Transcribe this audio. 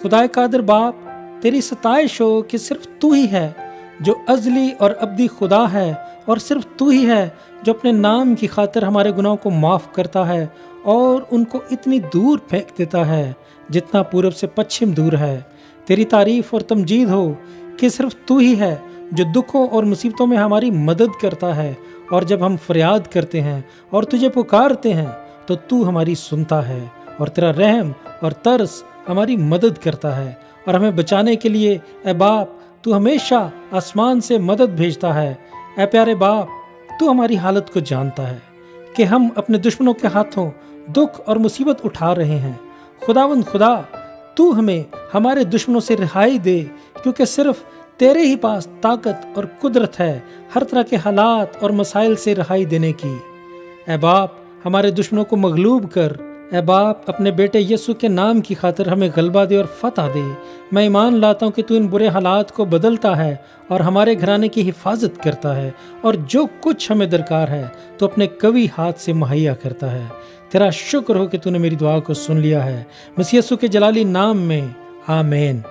खुदाए कादिर बाप, तेरी सताइश हो कि सिर्फ तू ही है जो अज़ली और अब्दी खुदा है, और सिर्फ तू ही है जो अपने नाम की खातिर हमारे गुनाहों को माफ़ करता है और उनको इतनी दूर फेंक देता है जितना पूरब से पश्चिम दूर है। तेरी तारीफ़ और तमजीद हो कि सिर्फ तू ही है जो दुखों और मुसीबतों में हमारी मदद करता है, और जब हम फरियाद करते हैं और तुझे पुकारते हैं तो तू हमारी सुनता है, और तेरा रहम और तरस हमारी मदद करता है, और हमें बचाने के लिए ए बाप तू हमेशा आसमान से मदद भेजता है। ए प्यारे बाप, तू हमारी हालत को जानता है कि हम अपने दुश्मनों के हाथों दुख और मुसीबत उठा रहे हैं। खुदावंद खुदा, तू हमें हमारे दुश्मनों से रिहाई दे, क्योंकि सिर्फ तेरे ही पास ताकत और कुदरत है हर तरह के हालात और मसाइल से रिहाई देने की। ए बाप, हमारे दुश्मनों को मगलूब कर। ए बाप, अपने बेटे यीशु के नाम की खातिर हमें गलबा दे और फतह दे। मैं ईमान लाता हूँ कि तू इन बुरे हालात को बदलता है और हमारे घराने की हिफाजत करता है, और जो कुछ हमें दरकार है तो अपने कवी हाथ से मुहैया करता है। तेरा शुक्र हो कि तूने मेरी दुआ को सुन लिया है। मसीह यीशु के जलाली नाम में, आमीन।